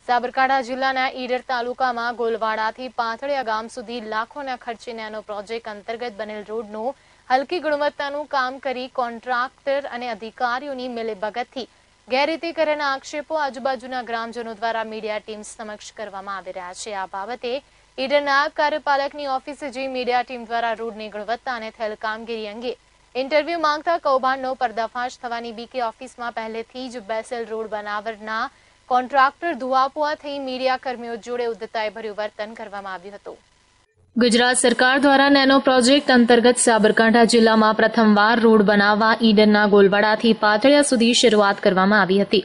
સાબરકાંઠા જિલ્લાના ઈડર તાલુકામાં ગોલવાડાથી પાથળિયા ગામ સુધી લાખોના ખર્ચે નેનો પ્રોજેક્ટ અંતર્ગત બનેલ રોડનું હલકી ગુણવત્તાનું કામ કરી કોન્ટ્રાક્ટર અને અધિકારીઓની મિલીભગતથી ગેરરીતિ કરેના આક્ષેપો આજુબાજુના ગ્રામજનો દ્વારા મીડિયા ટીમ સમક્ષ કરવામાં આવી રહ્યા છે। આ બાબતે ઈડર નાયબ કાર્યપાલકની ઓફિસે જઈ મીડિયા ટીમ દ્વારા રોડની ગુણવત્તા અને થયેલ કામગીરી અંગે ઇન્ટરવ્યુ માંગતા કૌભાંડનો પર્દાફાશ થવાની બીકે ઓફિસમાં પહેલેથી જ બેસેલ રોડ બનાવટના કોન્ટ્રાક્ટર ધુઆપુઆ થઈ મીડિયા કર્મીઓ જોડે ઉદ્ધતાઈભર્યું વર્તન કરવામાં આવ્યું હતું। ગુજરાત સરકાર દ્વારા નેનો પ્રોજેક્ટ અંતર્ગત સાબરકાંઠા જિલ્લામાં પ્રથમવાર રોડ બનાવવા ઈડરના ગોલવાડાથી પાથળિયા સુધી શરૂઆત કરવામાં આવી હતી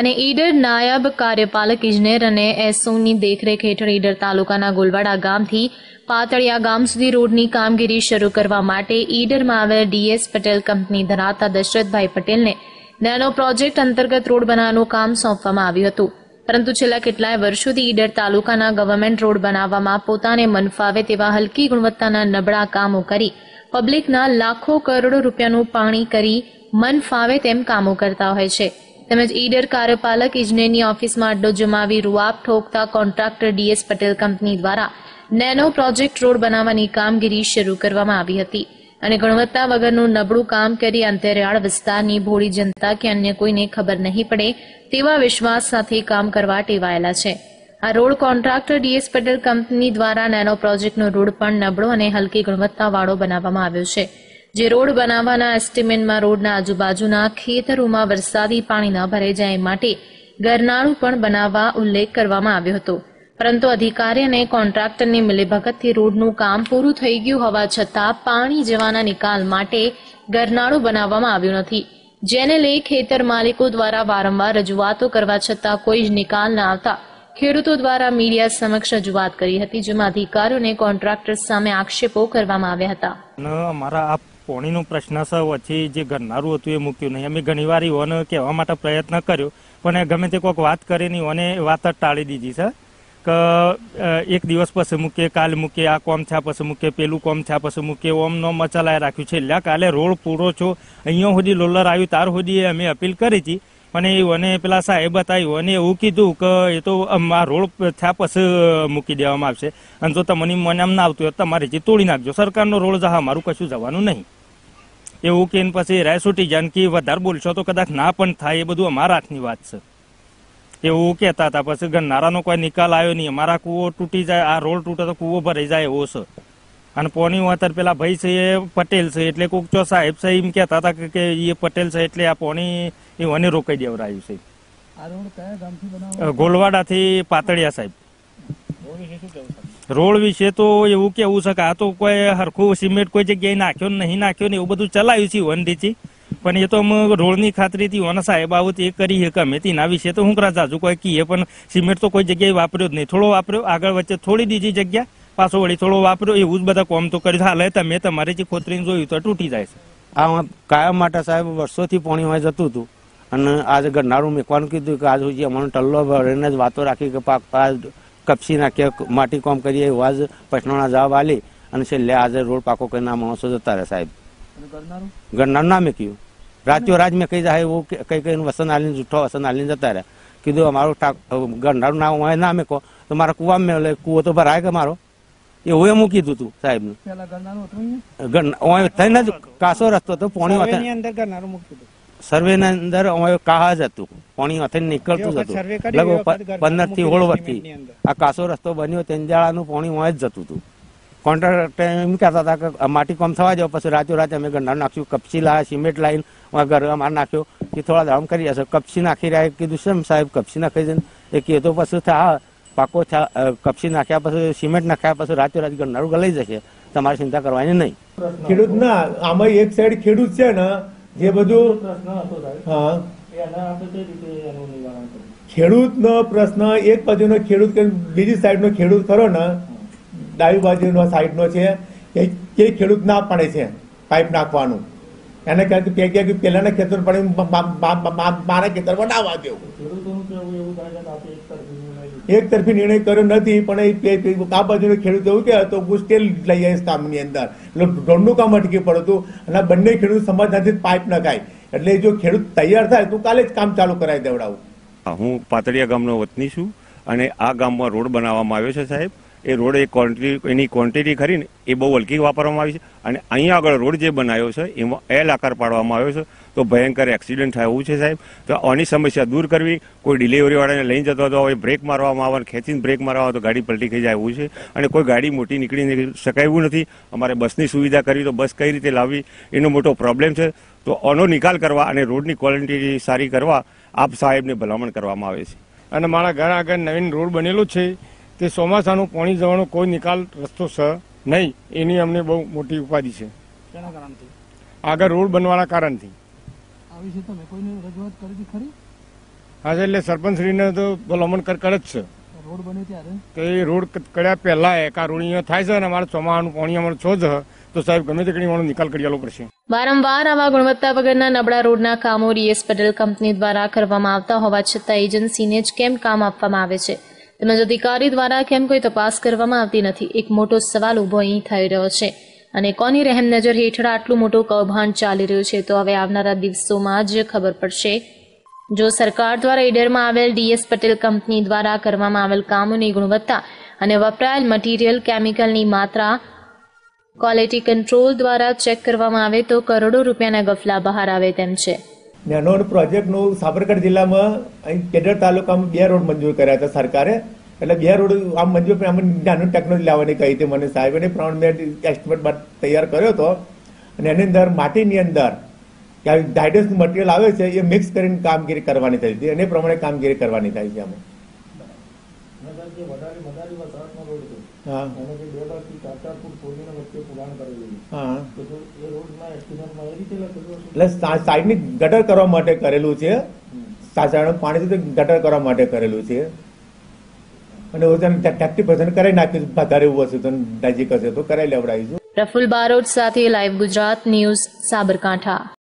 અને ઈડર નાયબ કાર્યપાલક ઇજનેર અને એસઓની દેખરેખ હેઠળ ઈડર તાલુકાના ગોલવાડા ગામથી પાથળિયા ગામ સુધી રોડની કામગીરી શરૂ કરવા માટે ઈડરમાં આવેલ ડીએસ પટેલ કંપની ધરાવતા દશરથભાઈ પટેલને નેનો પ્રોજેક્ટ અંતર્ગત રોડ બનાવવાનું કામ સોંપવામાં આવ્યું હતું, પરંતુ છેલ્લા કેટલાય વર્ષોથી ઈડર તાલુકાના ગવર્મેન્ટ રોડ બનાવવામાં પોતાને મન ફાવે તેવા હલકી ગુણવત્તાના નબળા કામો કરી પબ્લિકના લાખો કરોડો રૂપિયાનું પાણી કરી મન ફાવે તેમ કામો કરતા હોય છે। તેમજ ઈડર કાર્યપાલક ઇજનેરની ઓફિસમાં અડ્ડો જમાવી રૂઆબ ઠોકતા કોન્ટ્રાક્ટર ડીએસ પટેલ કંપની દ્વારા નેનો પ્રોજેક્ટ રોડ બનાવવાની કામગીરી શરૂ કરવામાં આવી હતી અને ગુણવત્તા વગરનું નબળું કામ કરી અંતરિયાળ વિસ્તારની ભોળી જનતા કે અન્ય કોઈને ખબર નહીં પડે તેવા વિશ્વાસ સાથે કામ કરવા ટેવાયેલા છે। આ road contractor DS Patel company દ્વારા નેનો પ્રોજેક્ટનો રોડ પણ નબળો અને હલકી ગુણવત્તાવાળો બનાવવામાં આવ્યો છે, જે રોડ બનાવવાના એસ્ટિમેટમાં રોડના આજુબાજુના ખેતરોમાં વરસાદી પાણી ન ભરાઈ જાય માટે ગરનાળું પણ બનાવવા ઉલ્લેખ કરવામાં આવ્યો હતો, પરંતુ અધિકારી અને કોન્ટ્રાક્ટરની મિલીભગતથી રોડનું કામ પૂરું થઈ ગયું હોવા છતાં પાણી જવાના નિકાલ માટે ગરનાળું બનાવવામાં આવ્યું નથી, જેને લઈ ખેતર માલિકો દ્વારા વારંવાર રજૂઆતો કરવા છતાં કોઈ જ નિકાલ ન આવતા ખેડૂતો દ્વારા મીડિયા સમક્ષ રજૂઆત કરી હતી, જેમાં અધિકારીઓ અને કોન્ટ્રાક્ટર સામે આક્ષેપો કરવામાં આવ્યા હતા। અમારા આ પાણીનો પ્રશ્ન છે, વચ્ચે જે ગરનાળું હતું એ મૂક્યું નહીં। અમે ઘણીવાર ઈઓને કહેવા માટે પ્રયત્ન કર્યો, પણ ગમે તે કોઈક વાત કરીને ઈઓને વાત જ ટાળી દીધી છે કે એક દિવસ પછી મૂકીએ, કાલે મૂકીએ, આ કોમ થયા પછી મૂકીએ, પેલું કોમ થયા પછી મૂકીએ, ઓમ નો મચલાય રાખ્યું છે। એટલે કાલે રોડ પૂરો છો અહીંયા સુધી લોલર આવ્યું તાર સુધી અમે અપીલ કરી હતી, પણ એને પેલા સાહેબ હતા એને એવું કીધું કે એ તો આ રોડ થયા પછી મૂકી દેવામાં આવશે અને જો તમને મને એમ ના આવતું હોય તમારે જે તોડી નાખજો, સરકારનો રોડ જા અમારું કશું જવાનું નહીં એવું કે પછી રાય છૂટી જાય કે વધારે બોલશો તો કદાચ ના પણ થાય, એ બધું અમારા હાથની વાત છે એવું કહેતા હતા। પછી ગરનાળાનો કોઈ નિકાલ આવ્યો નહીં, અમારા કૂવો તૂટી જાય, આ રોડ તૂટે તો કૂવો ભરાઈ જાય એવો છે। અને પોની વાતર પેલા ભાઈ છે એ પટેલ છે એટલે કોક ચો સાહેબ છે એમ કહેતા હતા કે એ પટેલ છે એટલે આ પોણી એને રોકાઈ દેવરાયું છે। ગોલવાડાથી પાતળિયા સાહેબ। રોડ વિશે તો એવું કેવું છે કે આ તો કોઈ હરખું સિમેન્ટ કોઈ જગ્યાએ નાખ્યો નહીં નાખ્યો ને એવું બધું ચલાવ્યું છે વનરીથી, પણ એ તો અમે રોડની ખાતરીથી ઓના સાહેબ આવું એ કરી કે અમે તેના વિશે તો હું કરા જાજુ કોઈ કહીએ, પણ સિમેન્ટ તો કોઈ જગ્યાએ વાપર્યો જ નહીં, થોડો વાપર્યો આગળ વચ્ચે થોડી બીજી જગ્યા પાછો વળી થોડો વાપર્યો, એવું જ બધા કોમ તો કર્યું। હાલે તમે તમારી જે ખોતરીને જોયું તો તૂટી જાય છે। આ કાયમ માટે સાહેબ વર્ષોથી પાણી હોય જતું હતું અને આજે ગરનાળું મેકવાનું કીધું કે આજ સુધી અમારો ટલ્લો ભરીને જ વાતો રાખી કે કપસી નાખીએ, માટી કોમ કરીએ એવા જ પ્રશ્નોના જવાબ આલી અને છેલ્લે આજે રોડ પાકો કરીને આ માણસો જતા રહે સાહેબ। ગરનાળું ના મેક્યું, રાત્યો રાજ મેં કહી જાય એવું કઈ કઈ વસન આલીને જૂઠો વસન આલીને જતા રહ્યા, કીધું અમારું ગરનાળું ના હોય ના મેકો તો મારા કુવા મેં કુવો તો ભરાય કે મારો એવું એમ કીધું હતું સાહેબ ને। થઈને જ કાસો રસ્તો હતો પોણી સર્વે ની અંદર કાહ જ હતું, પોણી અથે નીકળતું જ હતું, લગભગ 15 થી 16 વર્ષથી આ કાસો રસ્તો બન્યો તેંજાળાનું પોણી હોય જ જતું હતું। કોન્ટ્રાક્ટર એમ કહેતા હતા કે માટી કોમ થવા જાવ, પછી રાતો રાતે અમે ગરનાળું નાખ્યું, કપસી લાયા, સિમેન્ટ લાઈન ઘર અમારે નાખ્યો કે થોડા દામ કરી જશે, કપસી નાખી રહ્યા કીધું શેમ સાહેબ કપસી નાખી દે એ કે તો પછી હા પાકો કપસી નાખ્યા પછી સિમેન્ટ નાખ્યા પછી રાતો રાત ગરનાળું ગલાઈ જશે, તમારે ચિંતા કરવાની નહીં। ખેડૂત ના આમાં એક સાઈડ ખેડૂત છે ને જે બધું ખેડૂત નો પ્રશ્ન એક બાજુનો ખેડૂત બીજી સાઈડ નો ખેડૂત ખરો ને ડાબી બાજુનો સાઈડ નો છે એ ખેડૂત ના પડે છે પાઇપ નાખવાનું, એને કહે પેલાના ખેતર પડે મારા ખેતરમાં ના વાગ્યો, એક તરફી નિર્ણય કર્યો નથી, પણ આ બાજુનો ખેડૂત એવું કે તો મુશ્કેલ લઈ જાય કામની અંદર રોડનું કામ અટકી પડતું અને બંને ખેડૂત સમાધાનથી પાઇપ નખાય, એટલે જો ખેડૂત તૈયાર થાય તો કાલે જ કામ ચાલુ કરાવી દેવડાવું। હું પાતળિયા ગામનો વતની છું અને આ ગામમાં રોડ બનાવવામાં આવ્યો છે સાહેબ. એ રોડ એની ક્વોન્ટિટી ખરી ને એ બહુ હલકી વાપરવામાં આવી છે. અને અહીંયા આગળ રોડ જે બનાવ્યો છે એમાં એલ આકાર પાડવામાં આવ્યો છે, તો ભયંકર એક્સિડન્ટ થાય એવું છે સાહેબ. તો આની સમસ્યા દૂર કરવી. કોઈ ડિલિવરીવાળાને લઈને જતો હતો, હવે બ્રેક મારવામાં આવે, ખેંચીને બ્રેક મારવામાં આવે તો ગાડી પલટી થઈ જાય એવું છે. અને કોઈ ગાડી મોટી નીકળી શકાય એવું નથી. અમારે બસની સુવિધા કરવી તો બસ કઈ રીતે લાવવી એનો મોટો પ્રોબ્લેમ છે. તો આનો નિકાલ કરવા અને રોડની ક્વોલિટી સારી કરવા આપ સાહેબને ભલામણ કરવામાં આવે છે. અને મારા ઘર આગળ નવીન રોડ બનેલો છે, તે ચોમાસાનું પાણી જવાનો કોઈ નિકાલ રસ્તો છે નહીં. એની અમને બહુ મોટી ઉપાધિ છે. આગળ રોડ બનવાના કારણથી. હા, એટલે સરપંચશ્રીને તો ભલામણ કરે જ છે. રોડ બને ત્યારે તો એ રોડ કર્યા પહેલા એક આ રોડ અહીંયા થાય છે અને અમારે ચોમાસાનું પાણી અમારે છો જ, તો સાહેબ ગમે તે ઘણી નિકાલ કરી આલવો પડશે. વારંવાર આવા ગુણવત્તા વગરના નબળા રોડના કામો ડીએસ પટેલ કંપની દ્વારા કરવામાં આવતા હોવા છતાં એજન્સીને જ કેમ કામ આપવામાં આવે છે, તેમજ અધિકારી દ્વારા કેમ કોઈ તપાસ કરવામાં આવતી નથી? એક મોટો સવાલ ઉભો અહીં થઈ રહ્યો છે. અને કોની રહેમ નજર હેઠળ આટલું મોટું કૌભાંડ ચાલી રહ્યું છે, તો હવે આવનારા દિવસોમાં જ ખબર પડશે. જો સરકાર દ્વારા ઈડરમાં આવેલ ડીએસ પટેલ કંપની દ્વારા કરવામાં આવેલ કામોની ગુણવત્તા અને વપરાયેલ મટીરીયલ કેમિકલની માત્રા ક્વોલિટી કંટ્રોલ દ્વારા ચેક કરવામાં આવે તો કરોડો રૂપિયાના ગફલા બહાર આવે તેમ છે. નેનો પ્રોજેક્ટનું સાબરકાંઠા જિલ્લામાં અહીં કેડર તાલુકામાં 2 રોડ મંજૂર કર્યા હતા સરકારે. એટલે 2 રોડ આમ મંજૂર નાનું ટેકનોલોજી લાવવાની કહી હતી મને સાહેબ. એને પ્રમાણે મેં એસ્ટિમેટ તૈયાર કર્યો હતો. અને એની અંદર માટીની અંદર ડાયડસનું મટીરિયલ આવે છે એ મિક્સ કરીને કામગીરી કરવાની થઈ હતી. એને પ્રમાણે કામગીરી કરવાની થાય છે આમાં. એટલે સાઈડની ગટર કરવા માટે કરેલું છે. પાણી ગટર કરવા માટે કરેલું છે. અને 30% કરાવી નાખ્યું. વધારે એવું હશે તો નજીક હશે તો કરાવી લેવડાવીશું. પ્રફુલ બારોટ સાથે લાઈવ ગુજરાત ન્યૂઝ, સાબરકાંઠા.